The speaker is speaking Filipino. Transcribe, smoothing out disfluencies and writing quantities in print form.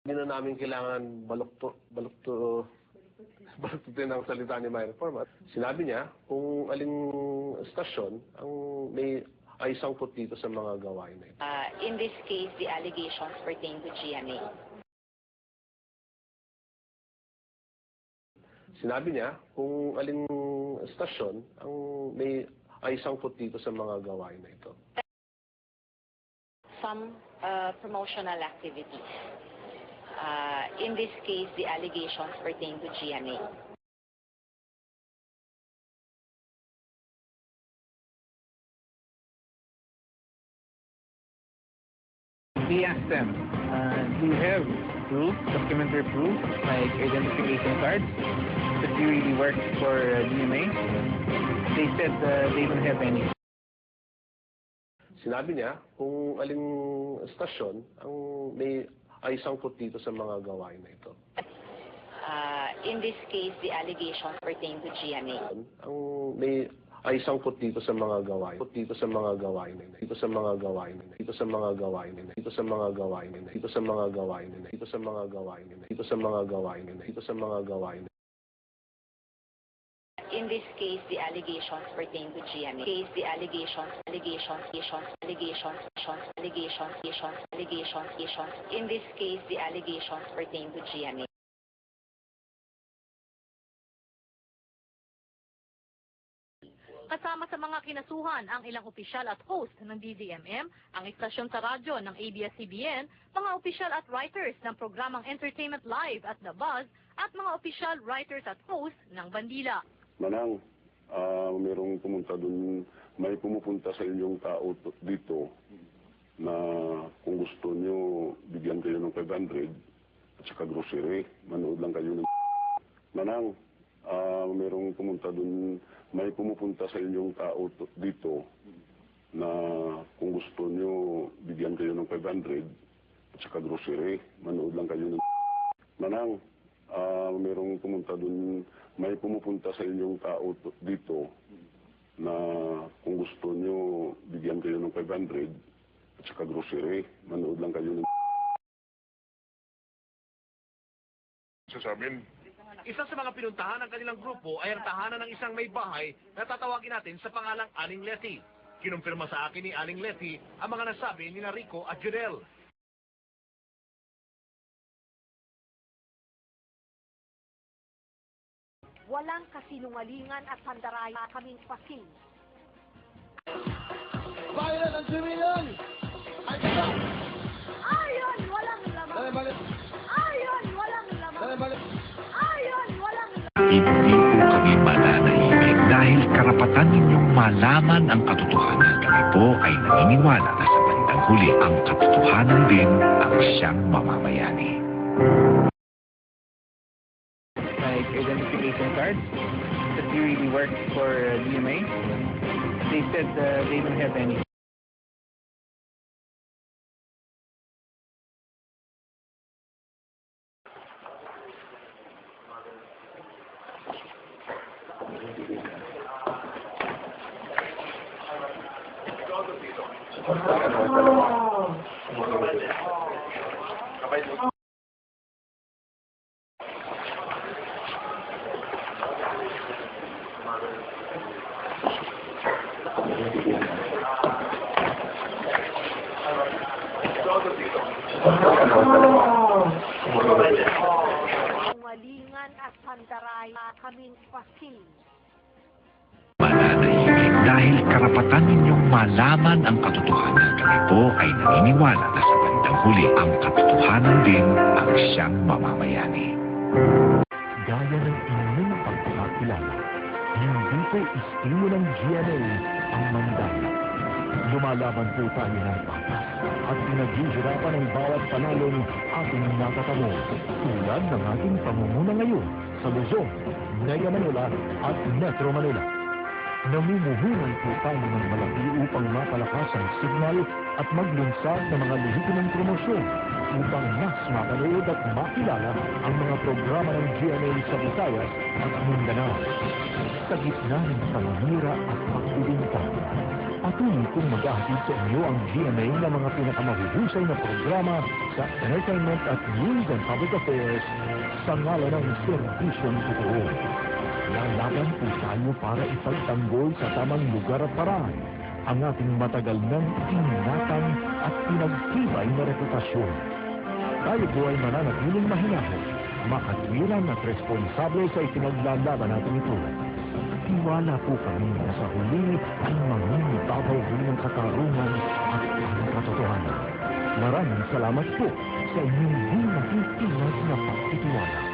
Hindi na namin kailangan baluktutin ang salita ni Myra Format. Sinabi niya kung aling stasyon ang ay sangkot dito sa mga gawain na ito. In this case, the allegations pertain to GMA. Sinabi niya kung aling stasyon ang ay sangkot dito sa mga gawain na ito. Some promotional activities. In this case, the allegations pertain to GMA. We asked them, do you have proof, documentary proof, like identification cards, that you really work for DMA? They said they don't have any. Sinabi niya kung aling stasyon ang ay sangkot dito sa mga gawain na ito. In this case, the allegations pertain to GMA. Ang ay sangkot dito sa mga gawain. Dito sa mga gawain na ito. Dito sa mga gawain na ito. Dito sa mga gawain na ito. Dito sa mga gawain na ito. Dito sa mga gawain na ito. Dito sa mga gawain na ito. Dito sa mga gawain na ito. Dito sa mga gawain na ito. In this case, the allegations pertain to GMA. Case, the allegations. In this case, the allegations pertain to GMA. Kasama sa mga kinasuhan ang ilang opisyal at host ng DZMM, ang istasyon sa radyo ng ABS-CBN, mga opisyal at writers ng programang Entertainment Live at The Buzz, at mga opisyal, writers at host ng Bandila. Manang, merong pumunta dun, may pumupunta sa inyong tao dito na kung gusto nyo, bigyan kayo ng 500 at saka grocery, manood lang kayo ng Manang, merong pumunta dun, may pumupunta sa inyong tao dito na kung gusto nyo, bigyan kayo ng 500 at saka grocery, manood lang kayo ng Manang, merong pumunta dun, may pumupunta sa inyong tao dito na kung gusto nyo, bigyan kayo ng 500 at saka grocery, manood lang kayo ng sa amin. Isa sa mga pinuntahan ng kanilang grupo ay ang tahanan ng isang may bahay na tatawagin natin sa pangalang Aling Letty. Kinumpirma sa akin ni Aling Letty ang mga nasabi ni Rico at Judel. Walang kasinungalingan at pandaraya kaming paking. Bayan ng sibilyan! Ay, kata! Ayon, walang laman! Dali, balik! Ayon, walang laman! Dali, balik! Ayon, walang laman! Hindi po kami mananahimik dahil karapatan ninyong malaman ang katotohanan. Kami po ay naniniwala na sa bandang huli ang katotohanan din ang siyang mamamayani. Like identification cards, that you really work for DMA? They said they don't have any. Sinungalingan at pandaraya kaming paking. Mananahimik dahil karapatan ninyong malaman ang katotohanan. Kami po ay naniniwala na sa bandang huli ang katotohanan din ang siyang mamamayani. Gaya ng inyong pagkakakilala, hindi po istimo ng GMA ang mandala. Lumalaban po tayo ng patas at pinaghihirapan ang bawat panalong ating nakatamo tulad ng ating pamumuna ngayon sa Luzon, Mega Manila at Metro Manila. Namumuhunan po tayo ng malaki upang mapalakas ang signal at maglunsad ng mga lehitimong promosyon upang mas mapanood at makilala ang mga programa ng GMA sa Visayas at Mindanao. Sa gitna ng panganira at pagbibintang, Patuloy kong mag-ahatid sa inyo ang GMA ng mga pinakamahuhusay na programa sa entertainment at news and public affairs sa ngalan ng serbisyong totoo. Lalaban po tayo para ipagtanggol sa tamang lugar at paraan ang ating matagal nang ingatan at pinagtibay na reputasyon. Tayo po ay mananatiling mahinahon, makatwiran at responsable sa ipinaglalaban natin ito. Tiwala po kami na sa huli ay mangingibabaw rin ng katarungan at ang katotohanan. Maraming salamat po sa inyong di nakikinig na pagtitiwala.